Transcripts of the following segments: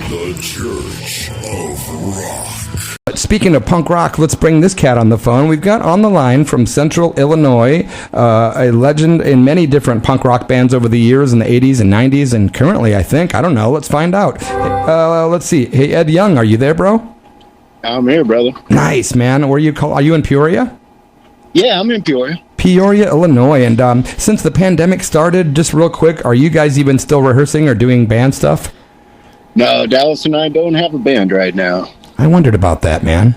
The Church of Rock. Speaking of punk rock, let's bring this cat on the phone. We've got on the line from Central Illinois, a legend in many different punk rock bands over the years in the 80s and 90s, and currently, I think. I don't know. Let's find out. Let's see. Hey, Ed Young, are you there, bro? I'm here, brother. Nice, man. Where are you in Peoria? Yeah, I'm in Peoria. Peoria, Illinois. And since the pandemic started, just real quick, are you guys even still rehearsing or doing band stuff? No, Dallas and I don't have a band right now. I wondered about that, man.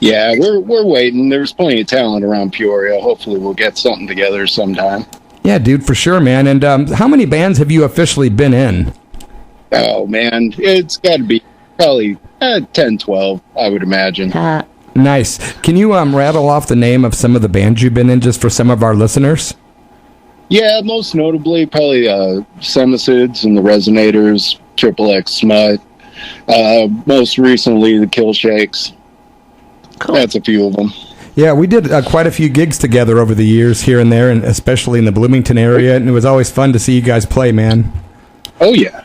Yeah, we're waiting. There's plenty of talent around Peoria. Hopefully we'll get something together sometime. Yeah, dude, for sure, man. And how many bands have you officially been in? Oh, man, it's got to be probably 10, 12, I would imagine. Nice. Can you rattle off the name of some of the bands you've been in just for some of our listeners? Yeah, most notably probably SEMICIDS and the RESINATORS, XXX Smut. Most recently, the Kill Shakes. Cool. That's a few of them. Yeah, we did quite a few gigs together over the years here and there, and especially in the Bloomington area, and it was always fun to see you guys play, man. Oh, yeah.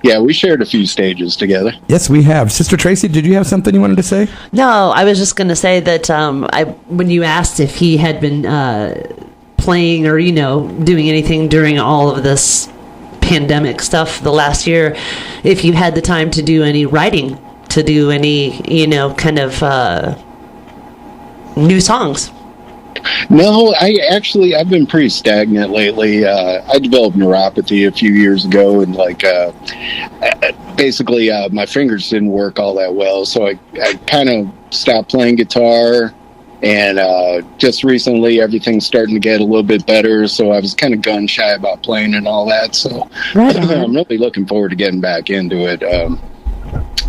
Yeah, we shared a few stages together. Yes, we have. Sister Tracy, did you have something you wanted to say? No, I was just going to say that when you asked if he had been playing or, doing anything during all of this pandemic stuff the last year, if you had the time to do any writing, to do any, kind of new songs. No, I've been pretty stagnant lately. I developed neuropathy a few years ago, and basically my fingers didn't work all that well, so I kind of stopped playing guitar, and just recently everything's starting to get a little bit better, so I was kind of gun shy about playing and all that, so right I'm really looking forward to getting back into it.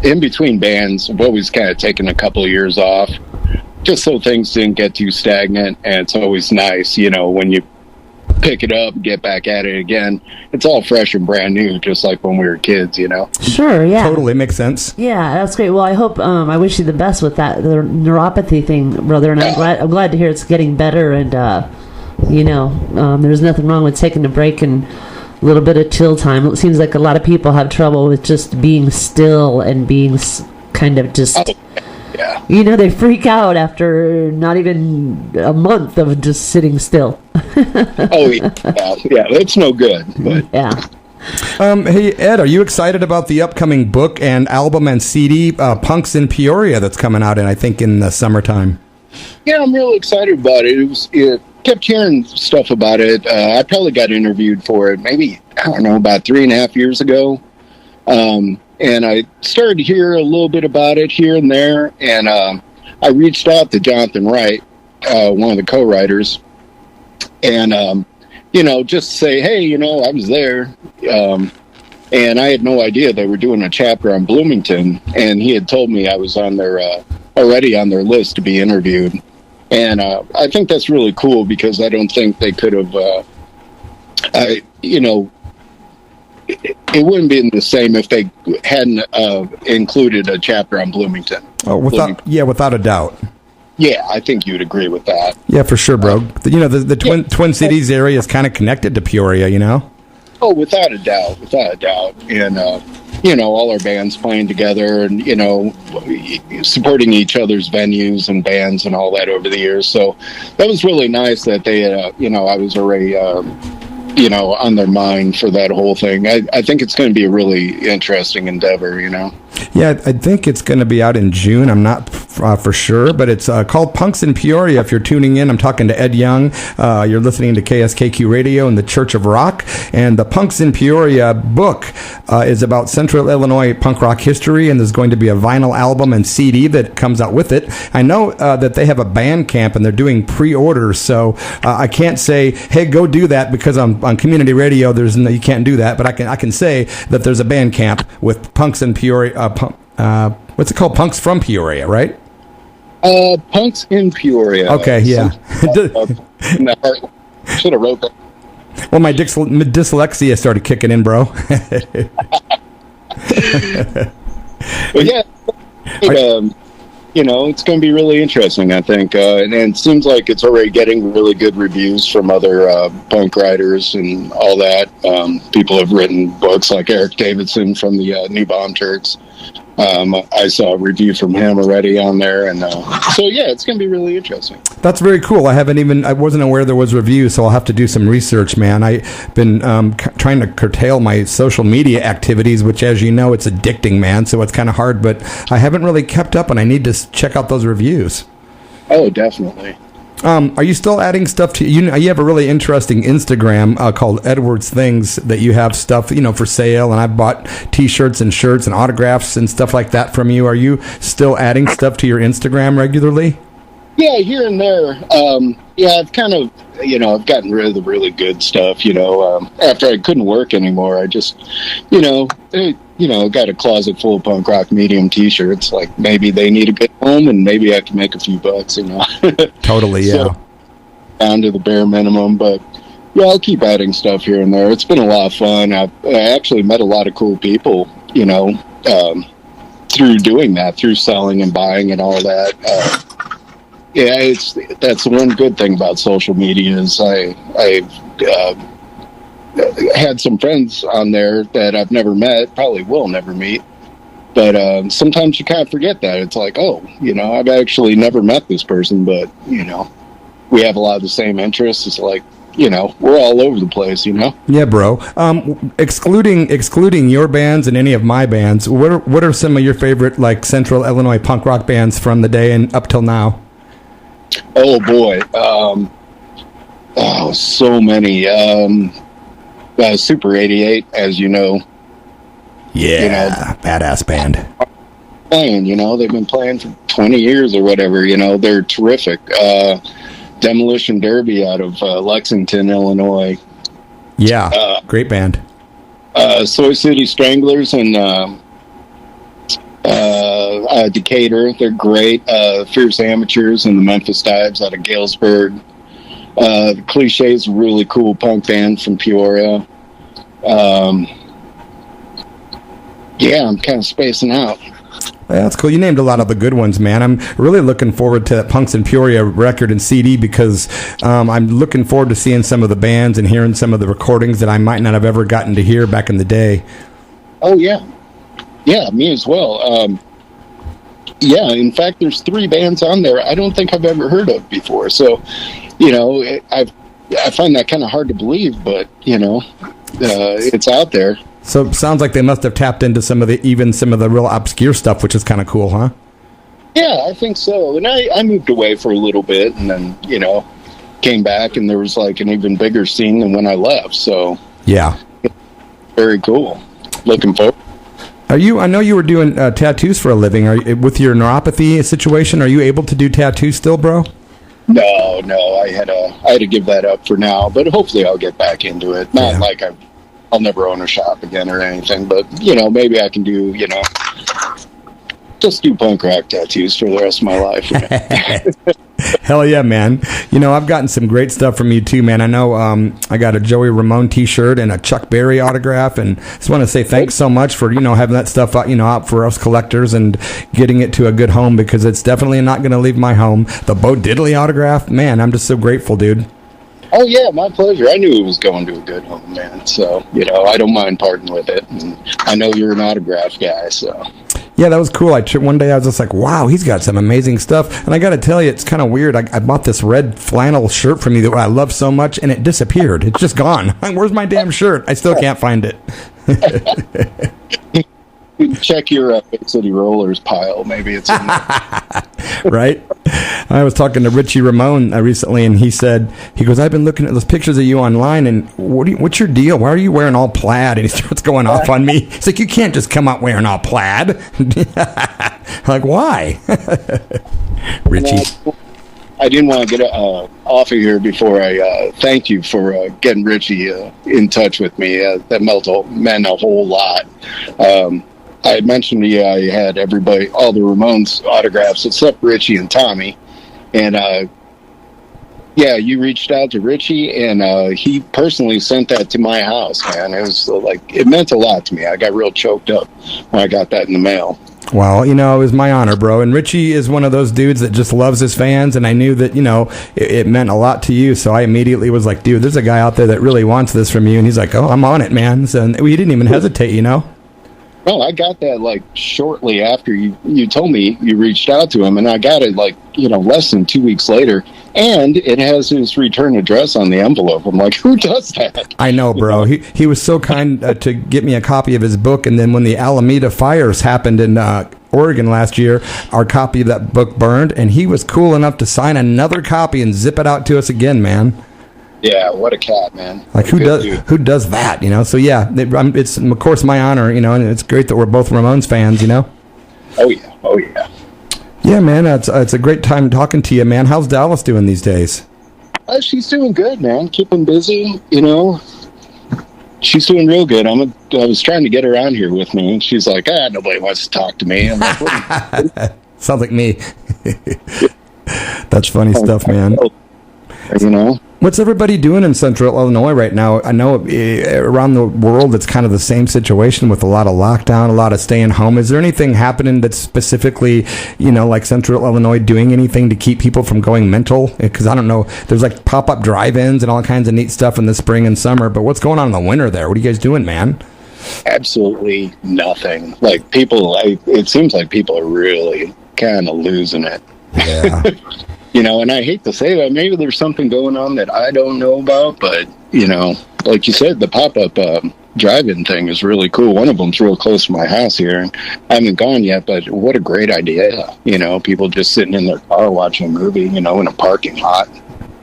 In between bands, I've always kind of taken a couple of years off, just so things didn't get too stagnant, and it's always nice, when you pick it up and get back at it again. It's all fresh and brand new, just like when we were kids, Sure, yeah. Totally makes sense. Yeah, that's great. Well, I hope, I wish you the best with that, the neuropathy thing, brother, and I'm glad to hear it's getting better, and, there's nothing wrong with taking a break and a little bit of chill time. It seems like a lot of people have trouble with just being still and being kind of just... Oh. Yeah. They freak out after not even a month of just sitting still. Oh, yeah, it's no good. But. Yeah. Hey, Ed, are you excited about the upcoming book and album and CD, Punks in Peoria, that's coming out, I think, in the summertime? Yeah, I'm really excited about it. It kept hearing stuff about it. I probably got interviewed for it maybe, about 3.5 years ago. And I started to hear a little bit about it here and there, and I reached out to Jonathan Wright, one of the co-writers, and, just say, hey, I was there, and I had no idea they were doing a chapter on Bloomington, and he had told me I was on their already on their list to be interviewed, and I think that's really cool, because I don't think they could have, it wouldn't be the same if they hadn't included a chapter on Bloomington. Oh, without a doubt. Yeah, I think you'd agree with that. Yeah, for sure, bro. The Twin Cities area is kind of connected to Peoria, Oh, without a doubt. And, all our bands playing together and, supporting each other's venues and bands and all that over the years. So that was really nice that they, I was already... on their mind for that whole thing. I think it's going to be a really interesting endeavor, Yeah, I think it's going to be out in June. I'm not for sure, but it's called Punks in Peoria. If you're tuning in, I'm talking to Ed Young. You're listening to KSKQ Radio and the Church of Rock. And the Punks in Peoria book is about Central Illinois punk rock history, and there's going to be a vinyl album and CD that comes out with it. I know that they have a band camp, and they're doing pre-orders, so I can't say, hey, go do that, because on community radio, you can't do that, but I can say that there's a band camp with Punks in Peoria. What's it called? Punks from Peoria, right? Punks in Peoria. Okay, yeah. Should have wrote that. Well, my dyslexia started kicking in, bro. But yeah, it's going to be really interesting, I think. And it seems like it's already getting really good reviews from other punk writers and all that. People have written books like Eric Davidson from the New Bomb Turks. I saw a review from him already on there, and so yeah, it's going to be really interesting. That's very cool. I wasn't aware there was reviews, so I'll have to do some research, man. I've been trying to curtail my social media activities, which, as you know, it's addicting, man. So it's kind of hard, but I haven't really kept up, and I need to check out those reviews. Oh, definitely. Are you still adding stuff to you have a really interesting Instagram called Edwards Things that you have stuff for sale, and I've bought t-shirts and shirts and autographs and stuff like that from you. Are you still adding stuff to your Instagram regularly? Yeah, here and there. I've kind of I've gotten rid of the really good stuff. After I couldn't work anymore, I just got a closet full of punk rock medium t-shirts. Like, maybe they need a good home, and maybe I can make a few bucks. Totally, yeah. So, down to the bare minimum, but yeah, I'll keep adding stuff here and there. It's been a lot of fun. I actually met a lot of cool people, through doing that, through selling and buying and all that. That's the one good thing about social media is I've had some friends on there that I've never met, probably will never meet. But sometimes you kind of forget that. It's like, I've actually never met this person, but, we have a lot of the same interests. It's like, we're all over the place, Yeah, bro. Excluding your bands and any of my bands, what are some of your favorite, like, Central Illinois punk rock bands from the day and up till now? Oh, boy. So many. Super 88, as you know. Yeah, badass band. Playing, they've been playing for 20 years or whatever, they're terrific. Demolition Derby out of Lexington, Illinois. Yeah, great band. Soy City Stranglers and Decatur, they're great. Fierce Amateurs and the Memphis Dives out of Galesburg. The Cliches, really cool punk band from Peoria. I'm kind of spacing out. Yeah, that's cool. You named a lot of the good ones, man. I'm really looking forward to that Punks in Peoria record and CD because I'm looking forward to seeing some of the bands and hearing some of the recordings that I might not have ever gotten to hear back in the day. Oh, yeah. Yeah, me as well. In fact, there's 3 bands on there I don't think I've ever heard of before. So, I find that kind of hard to believe, but, it's out there. So it sounds like they must have tapped into some of the real obscure stuff, which is kind of cool, huh? Yeah, I think so. And I moved away for a little bit and then, came back and there was like an even bigger scene than when I left. So yeah, very cool. Looking forward. I know you were doing tattoos for a living. With your neuropathy situation, are you able to do tattoos still, bro? No, I had to give that up for now, but hopefully I'll get back into it. Not like I'll never own a shop again or anything, but maybe I can do, just do punk rock tattoos for the rest of my life. Hell yeah, man. I've gotten some great stuff from you too, man. I know I got a Joey Ramone t-shirt and a Chuck Berry autograph, and just want to say thanks so much for, having that stuff out for us collectors and getting it to a good home, because it's definitely not going to leave my home. The Bo Diddley autograph, man, I'm just so grateful, dude. Oh, yeah, my pleasure. I knew it was going to a good home, man. So, I don't mind parting with it. And I know you're an autograph guy, so. Yeah, that was cool. One day I was just like, wow, he's got some amazing stuff. And I got to tell you, it's kind of weird. I bought this red flannel shirt from you that I love so much, and it disappeared. It's just gone. Where's my damn shirt? I still can't find it. Check your Big City Rollers pile. Maybe it's in there. Right? I was talking to Richie Ramone recently, and he goes, I've been looking at those pictures of you online, and what's your deal? Why are you wearing all plaid? And he starts going off on me. He's like, you can't just come out wearing all plaid. I'm like, why? Richie. I didn't want to get off of here before I thank you for getting Richie in touch with me. That meant a whole lot. I had mentioned to you I had everybody, all the Ramones autographs except Richie and Tommy. And, you reached out to Richie, and he personally sent that to my house, man. It was it meant a lot to me. I got real choked up when I got that in the mail. Well, it was my honor, bro. And Richie is one of those dudes that just loves his fans, and I knew that, it meant a lot to you. So I immediately was like, dude, there's a guy out there that really wants this from you. And he's like, oh, I'm on it, man. So we didn't even hesitate, Well, I got that shortly after you told me you reached out to him, and I got it less than 2 weeks later, and it has his return address on the envelope. I'm like, who does that? I know, bro. He was so kind to get me a copy of his book, and then when the Alameda fires happened in Oregon last year, our copy of that book burned, and he was cool enough to sign another copy and zip it out to us again, man. Yeah, what a cat, man. Who does that, So, yeah, it's, of course, my honor, and it's great that we're both Ramones fans, Oh, yeah. Yeah, man, it's a great time talking to you, man. How's Dallas doing these days? She's doing good, man. Keeping busy, She's doing real good. I was trying to get her on here with me, and she's like, nobody wants to talk to me. I'm like, what? Sounds like me. That's funny stuff, man. What's everybody doing in Central Illinois right now? I know around the world it's kind of the same situation with a lot of lockdown, a lot of staying home. Is there anything happening that's specifically, like Central Illinois doing anything to keep people from going mental? Because I don't know, there's pop-up drive-ins and all kinds of neat stuff in the spring and summer, but what's going on in the winter there? What are you guys doing, man? Absolutely nothing. It seems like people are really kind of losing it. Yeah. And I hate to say that, maybe there's something going on that I don't know about, but, like you said, the pop-up drive-in thing is really cool. One of them's real close to my house here, and I haven't gone yet, but what a great idea. People just sitting in their car watching a movie, in a parking lot.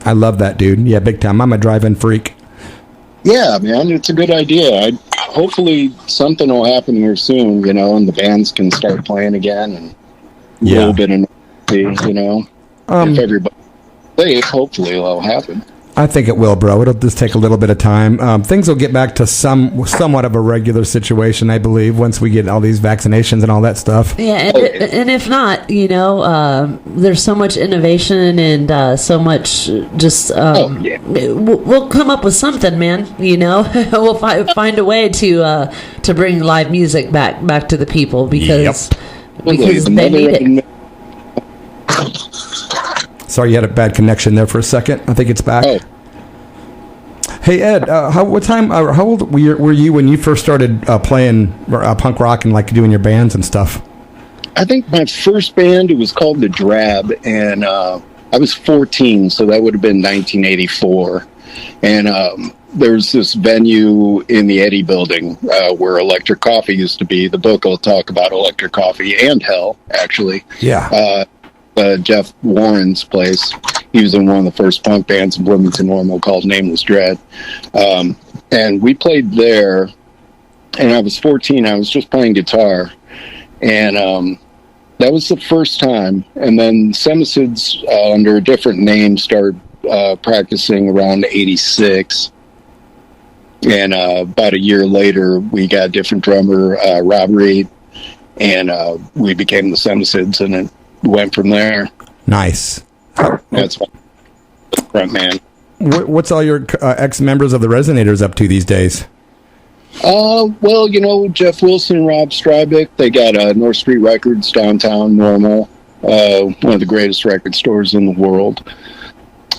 I love that, dude. Yeah, big time. I'm a drive-in freak. Yeah, man, it's a good idea. Hopefully something will happen here soon, and the bands can start playing again, and a little bit of novelty, if everybody safe, hopefully it'll happen. I think it will, bro. It'll just take a little bit of time. Things will get back to somewhat of a regular situation, I believe, once we get all these vaccinations and all that stuff. Yeah, and if not, there's so much innovation and so much just... we'll come up with something, man, We'll find a way to bring live music back to the people because they need it. Sorry, you had a bad connection there for a second. I think it's back. Oh. Hey, Ed, how old were you when you first started playing punk rock and doing your bands and stuff? I think my first band, it was called The Drab, and I was 14, so that would have been 1984. And there's this venue in the Eddy building where Electric Coffee used to be. The book will talk about Electric Coffee and Hell, actually. Yeah. Jeff Warren's place. He was in one of the first punk bands in Bloomington Normal called Nameless Dread. And we played there, and I was 14. I was just playing guitar. And that was the first time. And then SEMICIDS, under a different name, started practicing around 86. And about a year later, we got a different drummer, Rob Reed, and we became the SEMICIDS, and it went from there. Nice. That's front man. What's all your ex-members of the Resonators up to these days? Well, Jeff Wilson and Rob Strybeck, they got North Street Records downtown, Normal, one of the greatest record stores in the world.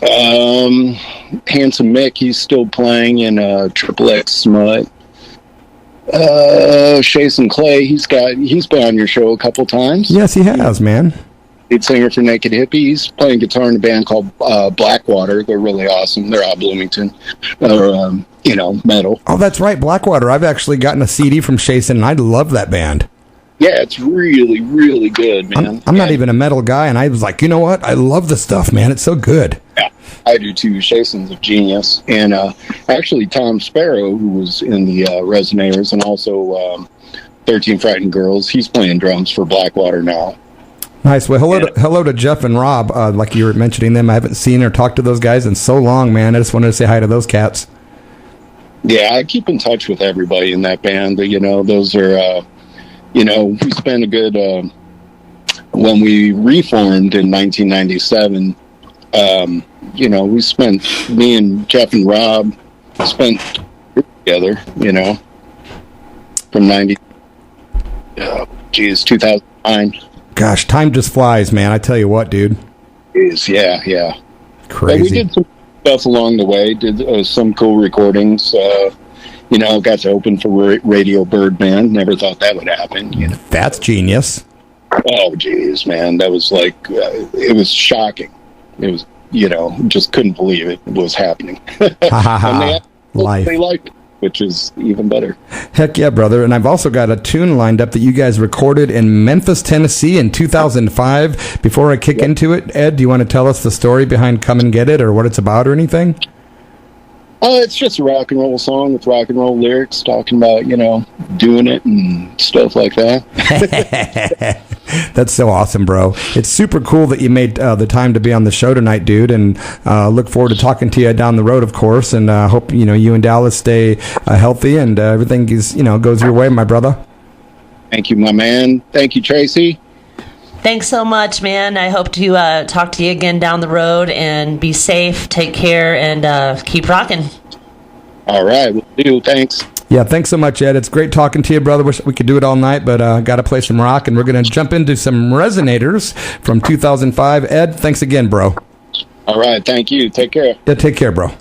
Handsome Mick, he's still playing in Triple X Smut. Shason Clay, he's been on your show a couple times. Yes, he has, man. Lead singer for Naked Hippie. He's playing guitar in a band called Blackwater. They're really awesome. They're out of Bloomington. Metal. Oh, that's right, Blackwater. I've actually gotten a CD from Shason, and I love that band. Yeah, it's really, really good, man. I'm not even a metal guy, and I was like, you know what? I love the stuff, man. It's so good. Yeah, I do too. Shason's a genius. And actually, Tom Sparrow, who was in the Resonators and also 13 Frightened Girls, he's playing drums for Blackwater now. Nice. Well, hello to Jeff and Rob. Like you were mentioning them, I haven't seen or talked to those guys in so long, man. I just wanted to say hi to those cats. Yeah, I keep in touch with everybody in that band. Those are, we spent a good, when we reformed in 1997, we spent, me and Jeff and Rob spent together, from 2000. Fine. Gosh, time just flies, man. I tell you what, dude. Yeah. Crazy. But we did some stuff along the way. Did some cool recordings. Got to open for Radio Birdman. Never thought that would happen. That's genius. Oh, geez, man. That was like, it was shocking. It was, just couldn't believe it was happening. And Life. they liked it, which is even better. Heck yeah, brother. And I've also got a tune lined up that you guys recorded in Memphis, Tennessee in 2005. Before I kick into it, Ed, do you want to tell us the story behind Come and Get It or what it's about or anything? It's just a rock and roll song with rock and roll lyrics talking about, doing it and stuff like that. That's so awesome, bro. It's super cool that you made the time to be on the show tonight, dude, and look forward to talking to you down the road, of course, and hope, you and Dallas stay healthy and everything is, goes your way, my brother. Thank you, my man. Thank you, Tracy. Thanks so much, man. I hope to talk to you again down the road, and be safe, take care, and keep rocking. All right, we'll do. Thanks. Yeah, thanks so much, Ed. It's great talking to you, brother. Wish we could do it all night, but got to play some rock, and we're going to jump into some Resonators from 2005. Ed, thanks again, bro. All right, thank you. Take care. Yeah, take care, bro.